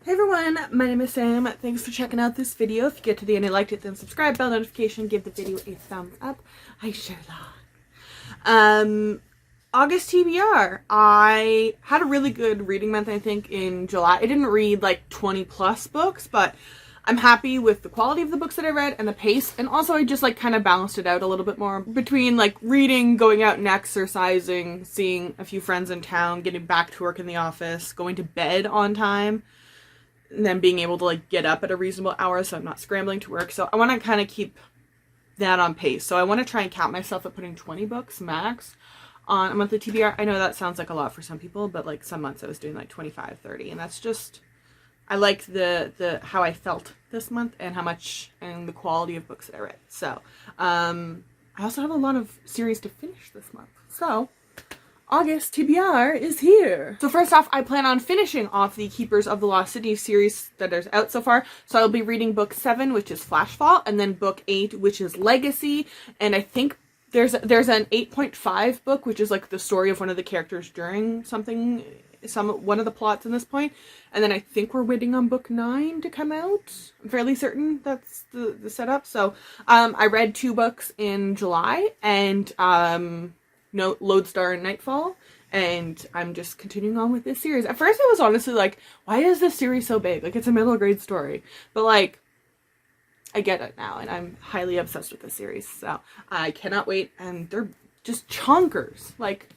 Hey everyone, my name is Sam. Thanks for checking out this video. If you get to the end and liked it, then subscribe, bell notification, give the video a thumbs up. I sure love. August TBR. I had a really good reading month, I think, in July. I didn't read like 20 plus books, but I'm happy with the quality of the books that I read and the pace. And also I just like kind of balanced it out a little bit more between like reading, going out and exercising, seeing a few friends in town, getting back to work in the office, going to bed on time, and then being able to like get up at a reasonable hour so I'm not scrambling to work. So I want to kind of keep that on pace. So I want to try and count myself at putting 20 books max on a monthly TBR. I know that sounds like a lot for some people, but like some months I was doing like 25, 30, and that's just, I liked the how I felt this month and how much and the quality of books that I read. So I also have a lot of series to finish this month. So August TBR is here. So first off, I plan on finishing off the Keepers of the Lost City series that is out so far. So I'll be reading book 7, which is Flashfall, and then book 8, which is Legacy. And I think there's an 8.5 book, which is like the story of one of the characters during one of the plots in this point. And then I think we're waiting on book 9 to come out. I'm fairly certain that's the setup. So I read 2 books in July, and Lodestar and Nightfall, and I'm just continuing on with this series. At first I was honestly like, why is this series so big? Like, it's a middle grade story. But like, I get it now, and I'm highly obsessed with this series. So I cannot wait, and they're just chonkers. Like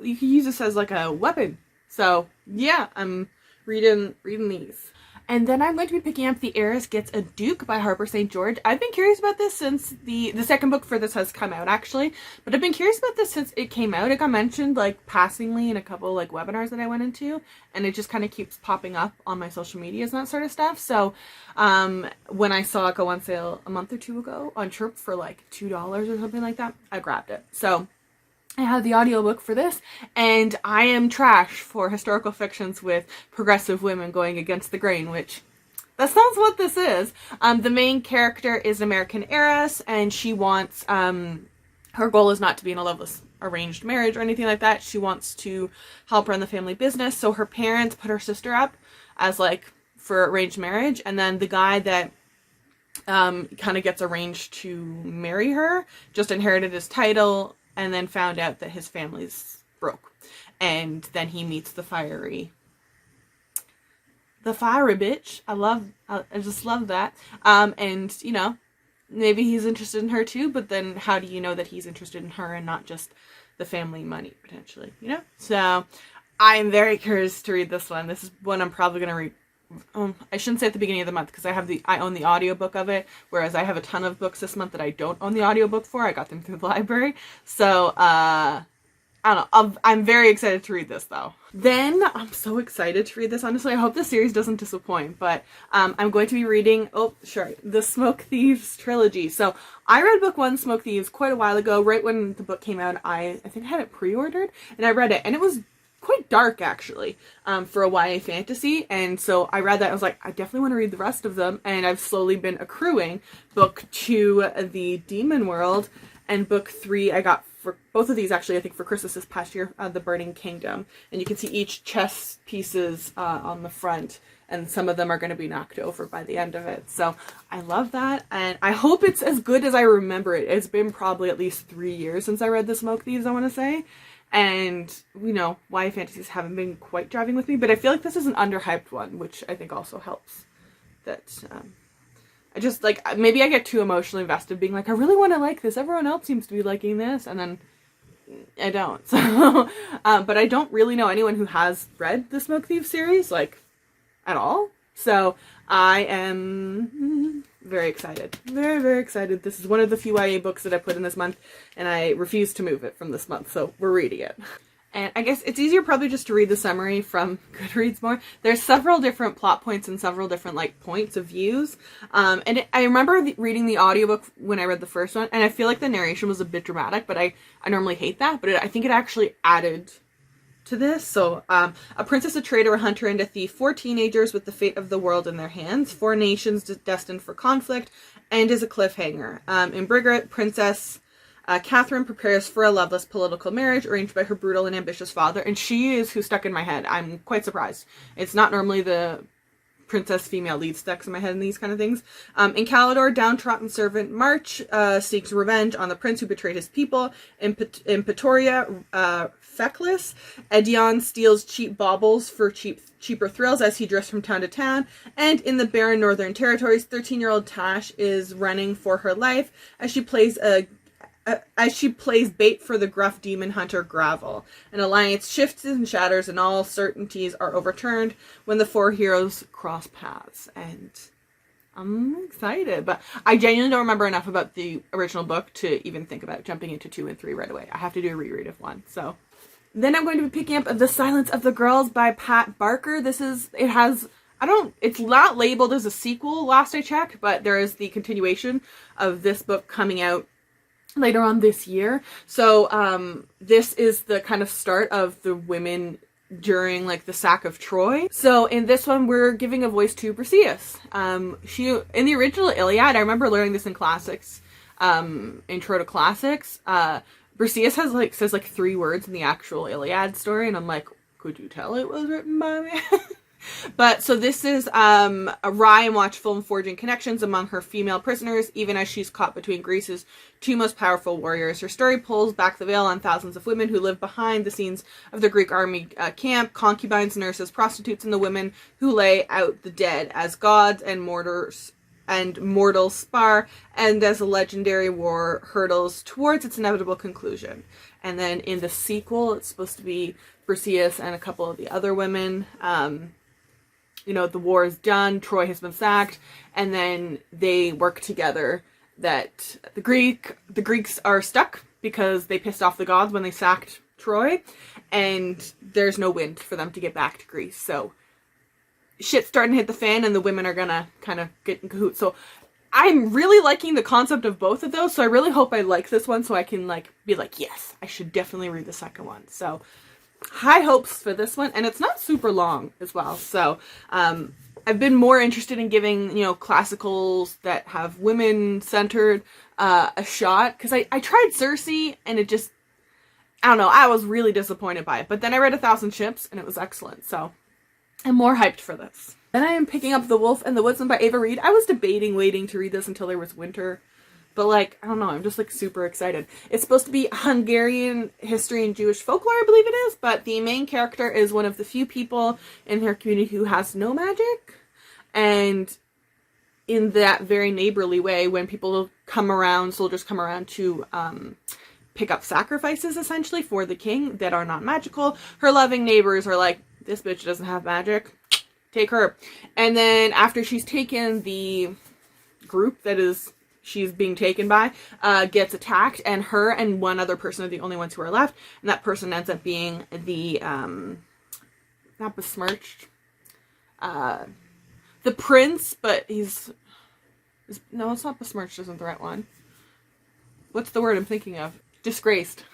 you can use this as like a weapon. So yeah, I'm reading these. And then I'm going to be picking up The Heiress Gets a Duke by Harper St. George. I've been curious about this since the second book for this has come out, actually. But I've been curious about this since it came out. It got mentioned, like, passingly in a couple, like, webinars that I went into. And it just kind of keeps popping up on my social medias and that sort of stuff. So, when I saw it go on sale a month or 2 ago on Chirp for, like, $2 or something like that, I grabbed it. So I have the audiobook for this, and I am trash for historical fictions with progressive women going against the grain, which, that sounds what this is. The main character is an American heiress, and she wants, her goal is not to be in a loveless arranged marriage or anything like that. She wants to help run the family business, so her parents put her sister up as, like, for arranged marriage, and then the guy that kind of gets arranged to marry her just inherited his title, and then found out that his family's broke. And then he meets the fiery bitch. I just love that. And, you know, maybe he's interested in her too, but then how do you know that he's interested in her and not just the family money, potentially, you know? So, I'm very curious to read this one. This is one I'm probably going to read. I shouldn't say at the beginning of the month, because I own the audiobook of it, whereas I have a ton of books this month that I don't own the audiobook for. I got them through the library. So, I don't know. I'm very excited to read this, though. Then, I'm so excited to read this, honestly. I hope this series doesn't disappoint, but I'm going to be reading, the Smoke Thieves trilogy. So, I read book 1, Smoke Thieves, quite a while ago, right when the book came out. I think I had it pre-ordered, and I read it, and it was quite dark, actually, for a YA fantasy, and so I read that, I was like, I definitely want to read the rest of them, and I've slowly been accruing book 2, The Demon World, and book 3 I got for both of these, actually, I think for Christmas this past year, The Burning Kingdom, and you can see each chess pieces on the front, and some of them are going to be knocked over by the end of it, so I love that, and I hope it's as good as I remember it. It's been probably at least 3 years since I read the Smoke Thieves, I want to say. And, you know, YA fantasies haven't been quite driving with me, but I feel like this is an underhyped one, which I think also helps. That, I just, like, maybe I get too emotionally invested, being like, I really want to like this, everyone else seems to be liking this, and then I don't. So, but I don't really know anyone who has read the Smoke Thieves series, like, at all. So, I am very excited. Very, very excited. This is one of the few YA books that I put in this month, and I refuse to move it from this month, so we're reading it. And I guess it's easier probably just to read the summary from Goodreads more. There's several different plot points and several different, like, points of views. I remember reading the audiobook when I read the first one, and I feel like the narration was a bit dramatic, but I normally hate that, but I think it actually added to this. So, a princess, a traitor, a hunter, and a thief, 4 teenagers with the fate of the world in their hands, 4 nations destined for conflict, and is a cliffhanger. In Brigade Princess, Catherine prepares for a loveless political marriage arranged by her brutal and ambitious father, and she is who stuck in my head. I'm quite surprised. It's not normally the princess female lead sticks in my head in these kind of things. In Calidor, downtrodden servant March seeks revenge on the prince who betrayed his people. In Pretoria, feckless, Edion steals cheap baubles for cheaper thrills as he drifts from town to town. And in the barren northern territories, 13-year-old Tash is running for her life as she plays bait for the gruff demon hunter Gravel. An alliance shifts and shatters, and all certainties are overturned when the 4 heroes cross paths. And I'm excited, but I genuinely don't remember enough about the original book to even think about jumping into 2 and 3 right away. I have to do a reread of 1. So then I'm going to be picking up The Silence of the Girls by Pat Barker. It's not labeled as a sequel last I checked, but there is the continuation of this book coming out later on this year. So this is the kind of start of the women during like the sack of Troy. So in this one, we're giving a voice to Briseis. She in the original Iliad, I remember learning this in classics, intro to classics. Briseis says 3 words in the actual Iliad story, and I'm like, could you tell it was written by me? But so this is a wry and watchful and forging connections among her female prisoners, even as she's caught between Greece's 2 most powerful warriors. Her story pulls back the veil on thousands of women who live behind the scenes of the Greek army camp, concubines, nurses, prostitutes, and the women who lay out the dead as gods and mortals spar, and as a legendary war hurtles towards its inevitable conclusion. And then in the sequel, it's supposed to be Briseis and a couple of the other women. The war is done, Troy has been sacked, and then they work together. That the Greeks are stuck because they pissed off the gods when they sacked Troy, and there's no wind for them to get back to Greece. So shit's starting to hit the fan, and the women are gonna kind of get in cahoots. So I'm really liking the concept of both of those, so I really hope I like this one so I can be like, yes, I should definitely read the second one. So high hopes for this one, and it's not super long as well. So I've been more interested in giving classicals that have women centered a shot, because I tried Circe and it just, I don't know, I was really disappointed by it. But then I read 1,000 Ships and it was excellent, so I'm more hyped for this. Then I am picking up The Wolf and the Woodson by Ava Reid. I was debating waiting to read this until there was winter, but I don't know, I'm just super excited. It's supposed to be Hungarian history and Jewish folklore, I believe it is, but the main character is one of the few people in her community who has no magic. And in that very neighborly way, when soldiers come around to pick up sacrifices, essentially, for the king that are not magical, her loving neighbors are like, this bitch doesn't have magic, take her. And then after she's taken, the group that she's being taken by gets attacked, and her and one other person are the only ones who are left, and that person ends up being the not besmirched, the prince, but no, it's not besmirched, isn't the right one. What's the word I'm thinking of? Disgraced.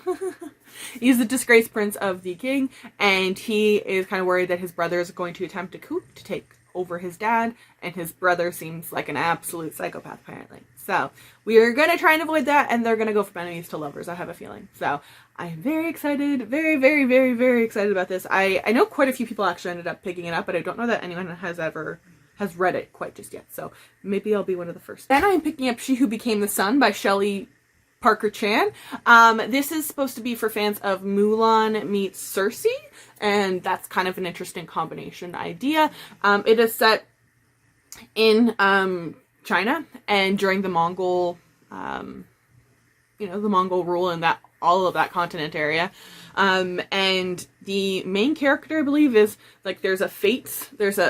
He's the disgraced prince of the king, and he is kind of worried that his brother is going to attempt a coup to take over his dad, and his brother seems like an absolute psychopath, apparently. So we are going to try and avoid that, and they're going to go from enemies to lovers, I have a feeling. So I am very excited, very, very, very, very excited about this. I know quite a few people actually ended up picking it up, but I don't know that anyone has read it quite just yet, so maybe I'll be one of the first. Then I am picking up She Who Became the Sun by Shelley Parker Chan. This is supposed to be for fans of Mulan meets Circe, and that's kind of an interesting combination idea. It is set in China, and during the Mongol, the Mongol rule in all of that continent area. And the main character, I believe, is there's a fate.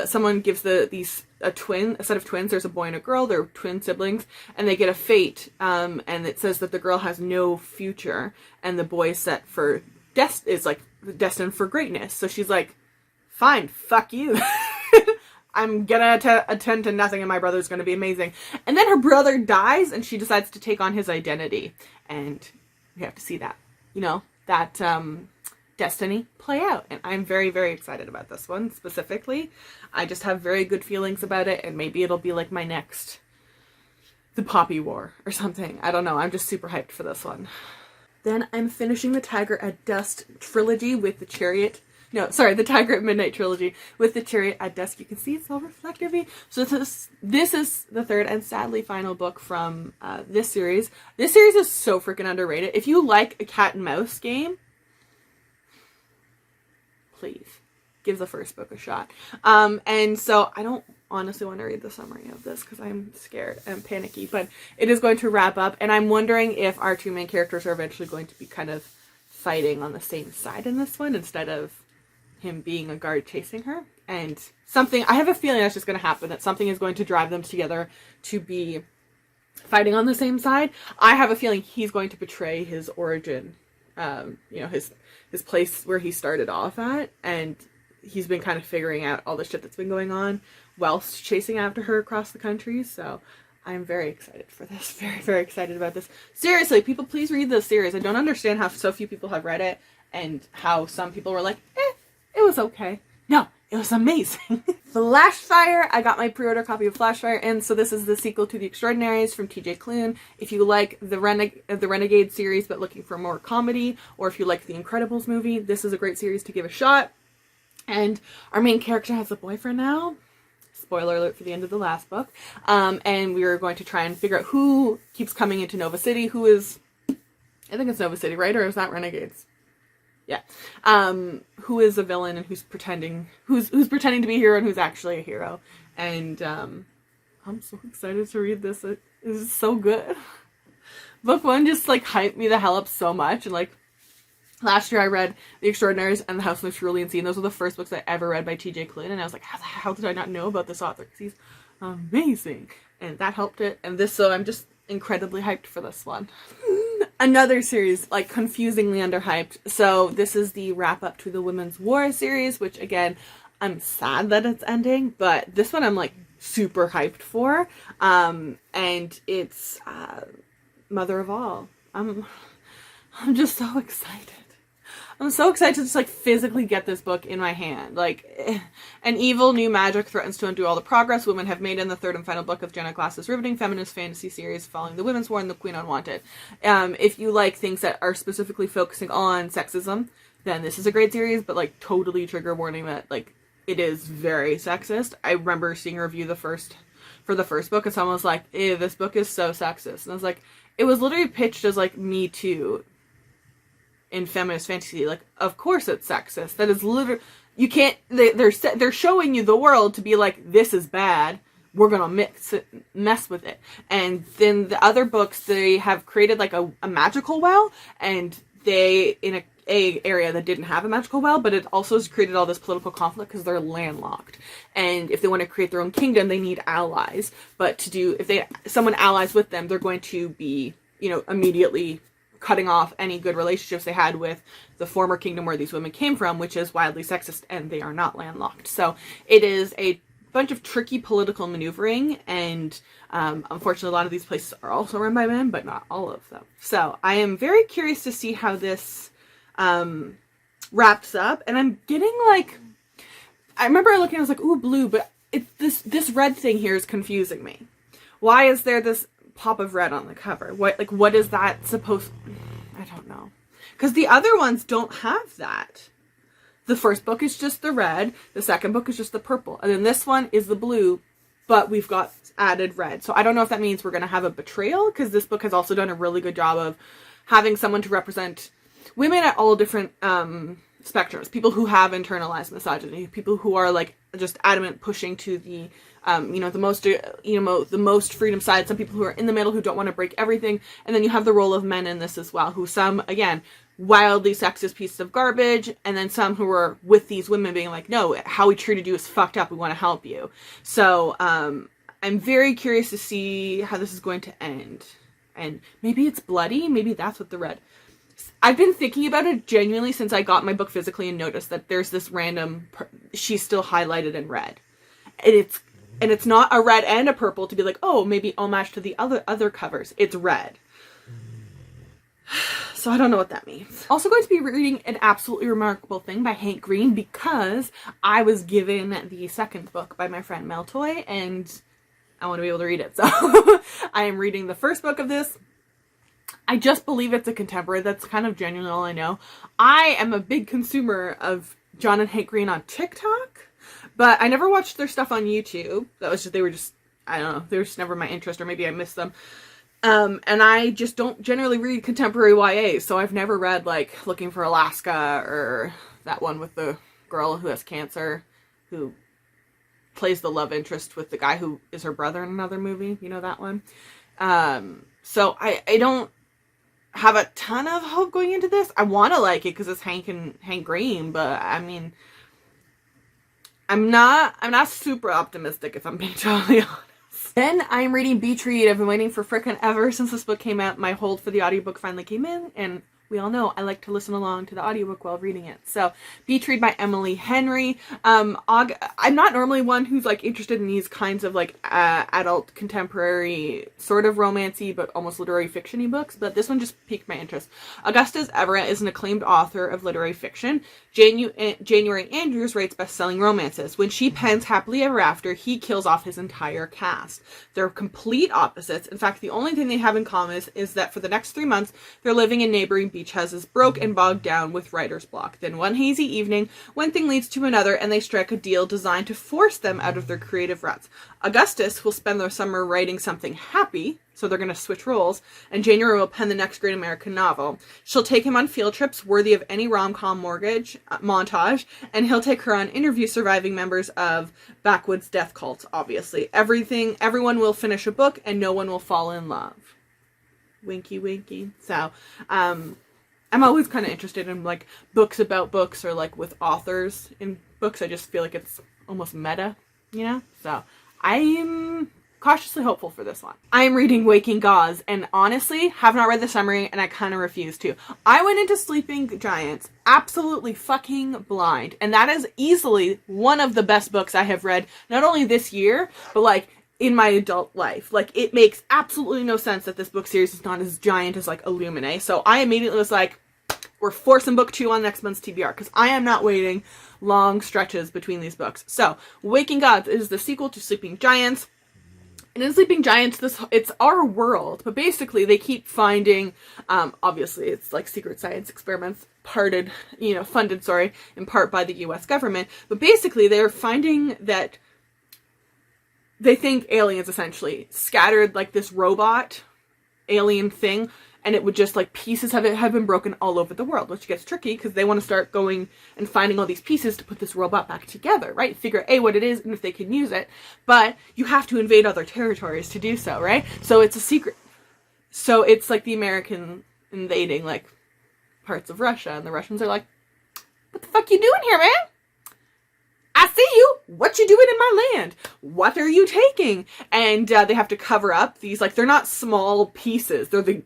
Someone gives a set of twins. There's a boy and a girl. They're twin siblings, and they get a fate. And it says that the girl has no future, and the boy is destined for greatness. So she's like, fine, fuck you. I'm gonna attend to nothing, and my brother's gonna be amazing. And then her brother dies, and she decides to take on his identity. And we have to see that, destiny play out. And I'm very, very excited about this one specifically. I just have very good feelings about it, and maybe it'll be like the Poppy War or something. I don't know. I'm just super hyped for this one. Then I'm finishing the Tiger at Dusk trilogy with the Chariot. No, sorry, the Tiger at Midnight trilogy with the Chariot at Dusk. You can see it's all reflective-y. So this is the third and sadly final book from this series. This series is so freaking underrated. If you like a cat and mouse game, please give the first book a shot. And so I don't honestly want to read the summary of this because I'm scared and panicky, but it is going to wrap up, and I'm wondering if our two main characters are eventually going to be kind of fighting on the same side in this one instead of him being a guard chasing her. And something, I have a feeling that's just going to happen, that something is going to drive them together to be fighting on the same side. I have a feeling he's going to betray his origin, his place where he started off at, and he's been kind of figuring out all the shit that's been going on whilst chasing after her across the country. So I'm very excited for this. Very, very excited about this. Seriously, people, please read this series. I don't understand how so few people have read it and how some people were like, it was okay. No, it was amazing. Flashfire. I got my pre-order copy of Flashfire, and so this is the sequel to The Extraordinaries from TJ Klune. If you like the Renegade series but looking for more comedy, or if you like the Incredibles movie, this is a great series to give a shot. And our main character has a boyfriend now. Spoiler alert for the end of the last book. And we are going to try and figure out who keeps coming into Nova City. Who is, I think it's Nova City, right? Or is that Renegades? Yeah. Who is a villain and who's pretending to be a hero and who's actually a hero. And I'm so excited to read this. It is so good. Book one just like hyped me the hell up so much, and like last year I read The Extraordinaries and The House of the Cerulean Sea, and those were the first books I ever read by TJ Klune, and I was like, how the hell did I not know about this author? Because he's amazing. And that helped it. And so I'm just incredibly hyped for this one. Another series, like, confusingly underhyped. So this is the wrap-up to the Women's War series, which, again, I'm sad that it's ending, but this one I'm, like, super hyped for. And it's Mother of All. I'm just so excited. I'm so excited to just, like, physically get this book in my hand. Like, an evil new magic threatens to undo all the progress women have made in the third and final book of Jenna Glass's riveting feminist fantasy series following the Women's War and the Queen Unwanted. If you like things that are specifically focusing on sexism, then this is a great series, but, like, totally trigger warning that, like, it is very sexist. I remember seeing a review for the first book, and someone was like, ew, this book is so sexist. And I was like, it was literally pitched as, like, Me Too in feminist fantasy. Like, of course it's sexist. That is literally, you can't, they're showing you the world to be like, this is bad, we're gonna mess with it. And then the other books, they have created like a magical well, and they, in a area that didn't have a magical well, but it also has created all this political conflict because they're landlocked. And if they want to create their own kingdom, they need allies. But if someone allies with them, they're going to be, immediately cutting off any good relationships they had with the former kingdom where these women came from, which is wildly sexist, and they are not landlocked. So it is a bunch of tricky political maneuvering, and unfortunately a lot of these places are also run by men, but not all of them. So I am very curious to see how this wraps up, and I'm getting like, I remember looking, I was like, ooh, blue, but this red thing here is confusing me. Why is there this pop of red on the cover? What is that supposed, I don't know, because the other ones don't have that. The first book is just the red, the second book is just the purple, and then this one is the blue, but we've got added red. So I don't know if that means we're going to have a betrayal, because this book has also done a really good job of having someone to represent women at all different spectrums. People who have internalized misogyny, people who are like just adamant pushing to the the most freedom side, some people who are in the middle who don't want to break everything, and then you have the role of men in this as well, who some, again, wildly sexist pieces of garbage, and then some who are with these women being like, no, how we treated you is fucked up, we want to help you. So I'm very curious to see how this is going to end. And maybe it's bloody, maybe that's what the red... I've been thinking about it genuinely since I got my book physically and noticed that there's this random... she's still highlighted in red. And it's not a red and a purple to be like, oh, maybe homage to the other covers. It's red. So I don't know what that means. Also going to be reading An Absolutely Remarkable Thing by Hank Green, because I was given the second book by my friend Meltoy, and I want to be able to read it. So I am reading the first book of this. I just believe it's a contemporary. That's kind of genuinely all I know. I am a big consumer of John and Hank Green on TikTok, but I never watched their stuff on YouTube. That was just, they were just, I don't know, they were just never my interest, or maybe I missed them. And I just don't generally read contemporary YA, so I've never read, like, Looking for Alaska, or that one with the girl who has cancer, who plays the love interest with the guy who is her brother in another movie. You know that one? So I don't have a ton of hope going into this. I want to like it because it's Hank Green, but I mean, I'm not super optimistic, if I'm being totally honest. Then I'm reading Beach Read. I've been waiting for frickin' ever since this book came out. My hold for the audiobook finally came in, and we all know I like to listen along to the audiobook while reading it. So, Beach Read by Emily Henry. I'm not normally one who's, like, interested in these kinds of, like, adult, contemporary, sort of romancy, but almost literary fiction-y books, but this one just piqued my interest. Augustus Everett is an acclaimed author of literary fiction. January Andrews writes best-selling romances. When she pens Happily Ever After, he kills off his entire cast. They're complete opposites. In fact, the only thing they have in common is that for the next 3 months, they're living in neighboring beach houses, broke and bogged down with writer's block. Then one hazy evening, one thing leads to another, and they strike a deal designed to force them out of their creative ruts. Augustus will spend the summer writing something happy, so they're going to switch roles, and January will pen the next great American novel. She'll take him on field trips worthy of any rom-com montage, and he'll take her on interview surviving members of backwoods death cults, obviously. Everyone will finish a book, and no one will fall in love. Winky, winky. So, I'm always kind of interested in, like, books about books, or, like, with authors in books. I just feel like it's almost meta, you know? So, I'm cautiously hopeful for this one. I am reading Waking Gods, and honestly, have not read the summary, and I kind of refuse to. I went into Sleeping Giants absolutely fucking blind, and that is easily one of the best books I have read, not only this year, but, like, in my adult life. Like, it makes absolutely no sense that this book series is not as giant as, like, Illuminae. So I immediately was like, we're forcing book 2 on next month's TBR, because I am not waiting long stretches between these books. So, Waking Gods is the sequel to Sleeping Giants. And in Sleeping Giants, it's our world, but basically they keep finding, obviously it's like secret science experiments, funded in part by the US government, but basically they're finding that they think aliens essentially scattered, like, this robot alien thing, and it would just, like, pieces of it have been broken all over the world, which gets tricky because they want to start going and finding all these pieces to put this robot back together, right? Figure out what it is and if they can use it, but you have to invade other territories to do so, right? So it's a secret. So it's like the American invading, like, parts of Russia, and the Russians are like, what the fuck you doing here, man? I see you. What you doing in my land? What are you taking? And they have to cover up these, like, they're not small pieces. They're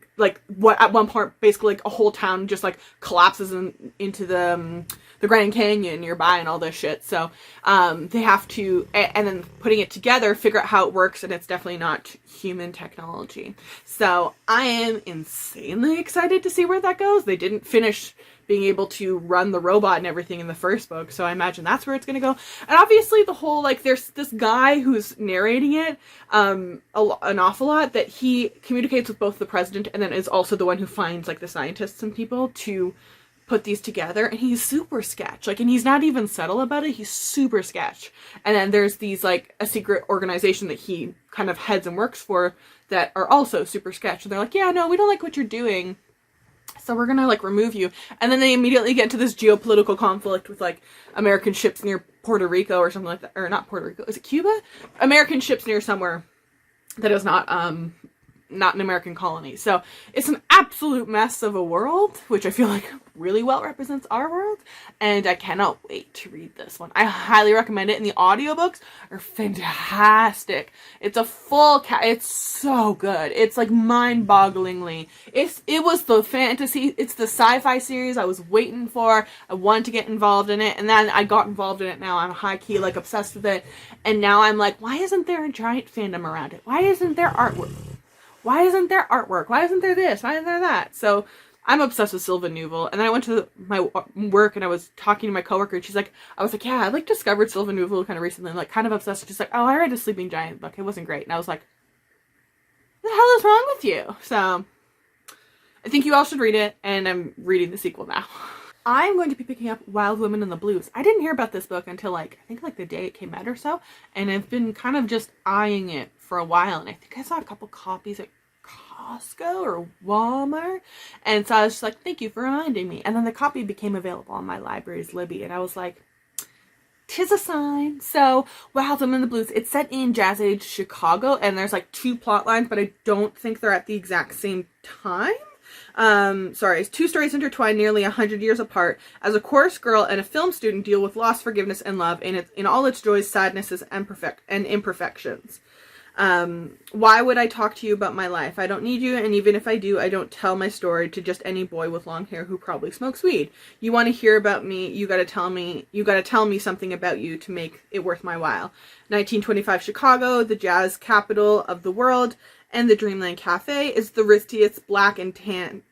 what at one point basically, like, a whole town just, like, collapses into the Grand Canyon nearby and all this shit. So they have to, and then putting it together, figure out how it works, and it's definitely not human technology. So I am insanely excited to see where that goes. They didn't finish being able to run the robot and everything in the first book, so I imagine that's where it's going to go. And obviously the whole, like, there's this guy who's narrating it an awful lot, that he communicates with both the president and then is also the one who finds, like, the scientists and people to put these together, and he's super sketch, like, and he's not even subtle about it, he's super sketch. And then there's these, like, a secret organization that he kind of heads and works for that are also super sketch, and they're like, yeah, no, we don't like what you're doing, so we're gonna, like, remove you. And then they immediately get to this geopolitical conflict with, like, American ships near Puerto Rico or something like that. Or not Puerto Rico. Is it Cuba? American ships near somewhere that is not an American colony. So it's an absolute mess of a world, which I feel like really well represents our world, and I cannot wait to read this one. I highly recommend it, and the audiobooks are fantastic. It's a full it's so good. It's, like, mind-bogglingly. It was the fantasy, it's the sci-fi series I was waiting for. I wanted to get involved in it, and then I got involved in it. Now I'm high-key, like, obsessed with it, and now I'm like, why isn't there a giant fandom around it? Why isn't there artwork? Why isn't there artwork? Why isn't there this? Why isn't there that? So I'm obsessed with Sylvan Nouveau. And then I went to my work and I was talking to my coworker, and I was like, yeah, I, like, discovered Sylvan Nouveau kind of recently, and, like, kind of obsessed. She's like, oh, I read a Sleeping Giant book. It wasn't great. And I was like, what the hell is wrong with you? So I think you all should read it, and I'm reading the sequel now. I'm going to be picking up Wild Women in the Blues. I didn't hear about this book until I think the day it came out or so, and I've been kind of just eyeing it for a while, and I think I saw a couple copies at Costco or Walmart, and so I was just like, thank you for reminding me. And then the copy became available on my library's Libby, and I was like, 'tis a sign. So Wild Women in the Blues, it's set in Jazz Age Chicago, and there's like 2 plot lines, but I don't think they're at the exact same time. Sorry, 2 stories intertwined nearly 100 years apart as a chorus girl and a film student deal with loss, forgiveness, and love in all its joys, sadnesses, and imperfections. Why would I talk to you about my life? I don't need you, and even if I do, I don't tell my story to just any boy with long hair who probably smokes weed. You want to hear about me, you gotta tell me something about you to make it worth my while. 1925 Chicago, the jazz capital of the world, and the Dreamland Cafe is the ritziest black and tan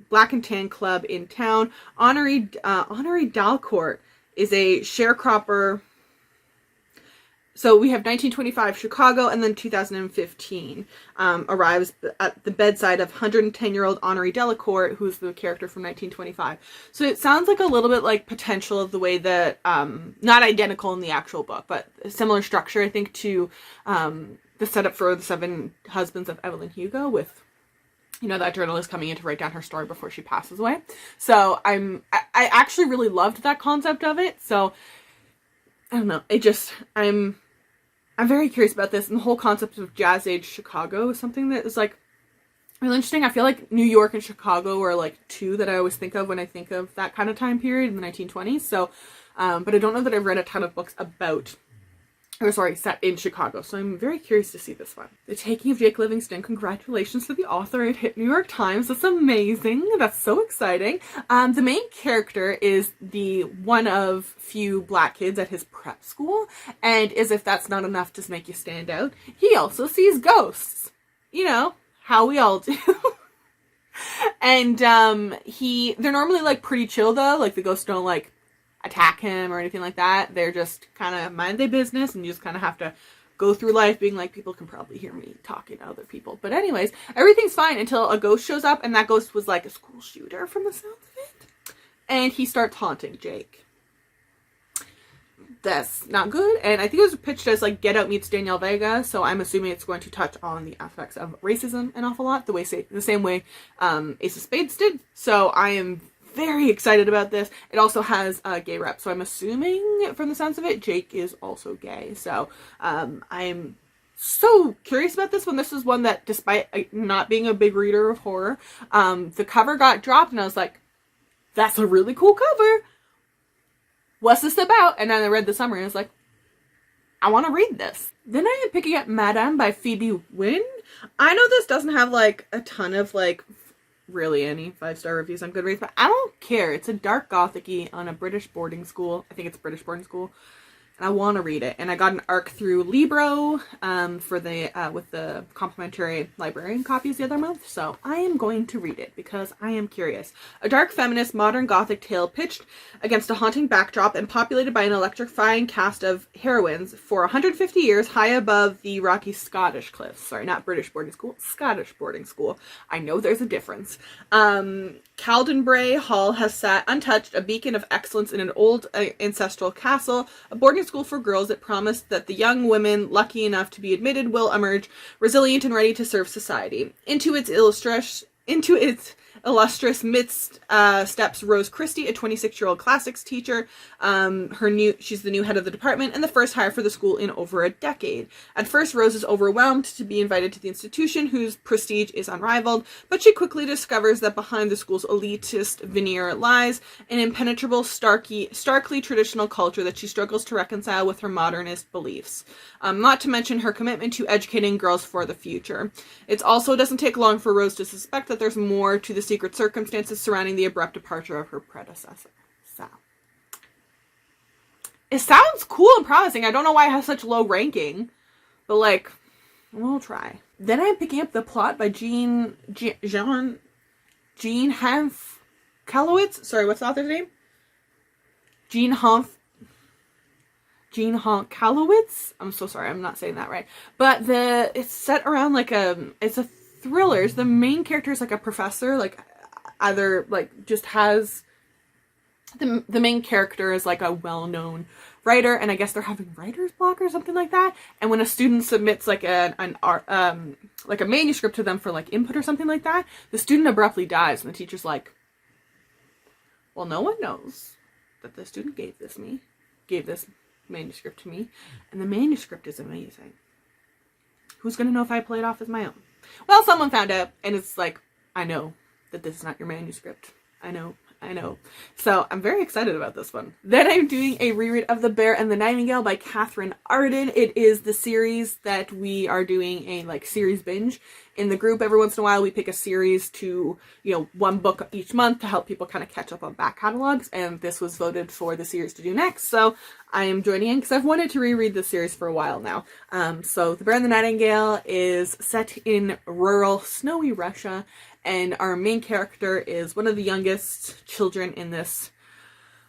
club in town. Honoré Dalcourt is a sharecropper. So we have 1925 Chicago, and then 2015 arrives at the bedside of 110-year-old Honoré Delacourt, who's the character from 1925. So it sounds like a little bit like potential of the way that, not identical in the actual book, but a similar structure, I think, to the setup for The Seven Husbands of Evelyn Hugo, with, you know, that journalist coming in to write down her story before she passes away. So I actually really loved that concept of it. So I don't know. I'm very curious about this, and the whole concept of Jazz Age Chicago is something that is like really interesting. I feel like New York and Chicago are like 2 that I always think of when I think of that kind of time period in the 1920s. So, but I don't know that I've read a ton of books set in Chicago, so I'm very curious to see this one. The Taking of Jake Livingston. Congratulations to the author. It hit New York Times. That's amazing. That's so exciting. The main character is the one of few black kids at his prep school, and as if that's not enough to make you stand out, he also sees ghosts. You know, how we all do. And they're normally like pretty chill though, like the ghosts don't like attack him or anything like that. They're just kind of mind their business, and you just kind of have to go through life being like, people can probably hear me talking to other people. But anyways, everything's fine until a ghost shows up, and that ghost was like a school shooter from the sound of it. And he starts haunting Jake. That's not good. And I think it was pitched as like Get Out meets Danielle Vega, so I'm assuming it's going to touch on the aspects of racism an awful lot, the same way Ace of Spades did. So I am very excited about this. It also has a gay rep, so I'm assuming from the sounds of it, Jake is also gay. So I'm so curious about this one. This is one that, despite not being a big reader of horror, the cover got dropped, and I was like, that's a really cool cover. What's this about? And then I read the summary, and I was like, I want to read this. Then I am picking up Madame by Phoebe Wynne. I know this doesn't have like a ton of like really any 5-star reviews on Goodreads, but I don't care. It's a dark gothic-y on a British boarding school. I think it's a British boarding school. And I want to read it. And I got an ARC through Libro for with the complimentary librarian copies the other month. So I am going to read it because I am curious. A dark feminist modern gothic tale pitched against a haunting backdrop and populated by an electrifying cast of heroines for 150 years high above the rocky Scottish cliffs. Sorry, not British boarding school, Scottish boarding school. I know there's a difference. Caldenbray Hall has sat untouched, a beacon of excellence in an old ancestral castle, a boarding school for girls that promised that the young women lucky enough to be admitted will emerge resilient and ready to serve society. Into its illustrious midst steps Rose Christie, a 26-year-old classics teacher. She's the new head of the department and the first hire for the school in over a decade. At first, Rose is overwhelmed to be invited to the institution, whose prestige is unrivaled, but she quickly discovers that behind the school's elitist veneer lies an impenetrable, starkly traditional culture that she struggles to reconcile with her modernist beliefs. Not to mention her commitment to educating girls for the future. It also doesn't take long for Rose to suspect that there's more to the secret circumstances surrounding the abrupt departure of her predecessor. So, it sounds cool and promising. I don't know why it has such low ranking, but like, we'll try. Then I'm picking up The Plot by Jean Hanf-Kalowitz. Sorry, what's the author's name? Jean Hanf-Kalowitz. I'm so sorry, I'm not saying that right. But it's set around like it's a thriller. The main character is like a professor, like either like just has the main character is like a well-known writer, and I guess they're having writer's block or something like that. And when a student submits like an art like a manuscript to them for like input or something like that, the student abruptly dies, and the teacher's like, well, no one knows that the student gave this manuscript to me, and the manuscript is amazing. Who's gonna know if I play it off as my own? Well, someone found out, and it's like, I know that this is not your manuscript. I know. So I'm very excited about this one. Then I'm doing a reread of The Bear and the Nightingale by Catherine Arden. It is the series that we are doing a like series binge in the group. Every once in a while we pick a series to, one book each month to help people kind of catch up on back catalogs, and this was voted for the series to do next. So I am joining in because I've wanted to reread this series for a while now. So The Bear and the Nightingale is set in rural, snowy Russia, and our main character is one of the youngest children in this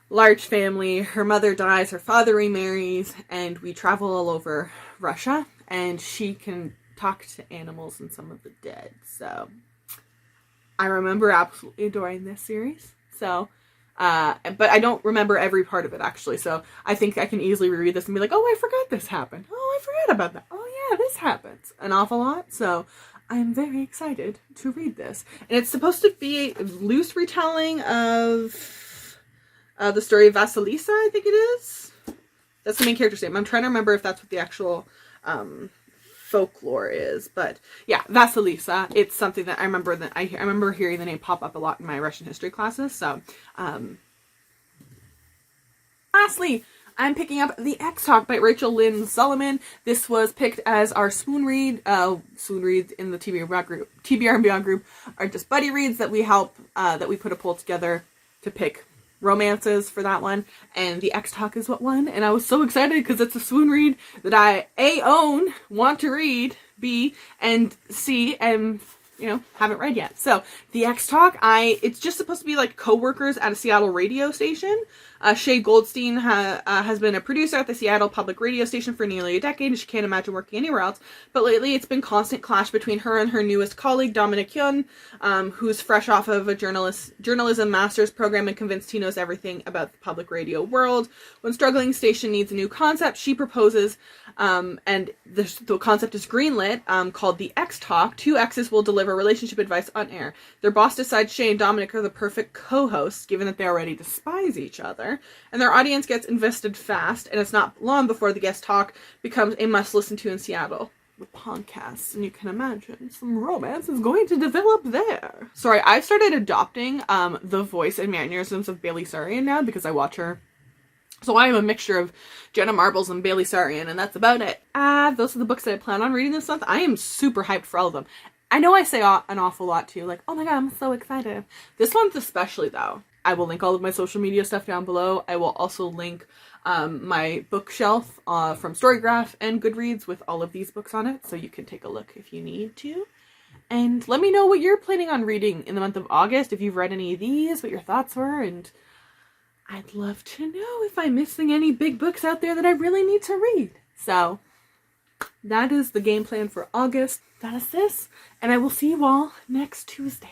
large family. Her mother dies, her father remarries, and we travel all over Russia, and she can talk to animals and some of the dead. So I remember absolutely adoring this series. So, but I don't remember every part of it, actually. So I think I can easily reread this and be like, oh, I forgot this happened. Oh, I forgot about that. Oh, yeah, this happens an awful lot. So I'm very excited to read this. And it's supposed to be a loose retelling of the story of Vasilisa, I think it is. That's the main character's name. I'm trying to remember if that's what the actual folklore is. But yeah, Vasilisa. It's something that I remember that I remember hearing the name pop up a lot in my Russian history classes. So, lastly, I'm picking up The X-Talk by Rachel Lynn Solomon. This was picked as our swoon read. Swoon reads in the TBR and Beyond group are just buddy reads that we help, that we put a poll together to pick romances for that one. And The X-Talk is what won. And I was so excited because it's a swoon read that I, A, own, want to read, B, and C, and haven't read yet. So The X-Talk, it's just supposed to be like co-workers at a Seattle radio station. Shay Goldstein has been a producer at the Seattle public radio station for nearly a decade, and she can't imagine working anywhere else. But lately it's been constant clash between her and her newest colleague, Dominic Yun, who's fresh off of a journalism master's program and convinced he knows everything about the public radio world. When struggling station needs a new concept, she proposes, and the concept is greenlit, called The X-Talk. Two X's will deliver relationship advice on air. Their boss decides Shay and Dominic are the perfect co-hosts, given that they already despise each other. And their audience gets invested fast, and it's not long before the guest talk becomes a must listen to in Seattle with podcasts, and you can imagine some romance is going to develop there. Sorry, I've started adopting the voice and mannerisms of Bailey Sarian now because I watch her. So I am a mixture of Jenna Marbles and Bailey Sarian, and that's about it. Those are the books that I plan on reading this month. I am super hyped for all of them. I know I say an awful lot too, like, oh my god, I'm so excited. This one's especially, though. I will link all of my social media stuff down below. I will also link my bookshelf from Storygraph and Goodreads with all of these books on it, so you can take a look if you need to. And let me know what you're planning on reading in the month of August, if you've read any of these, what your thoughts were, and I'd love to know if I'm missing any big books out there that I really need to read. So that is the game plan for August. That is this, and I will see you all next Tuesday.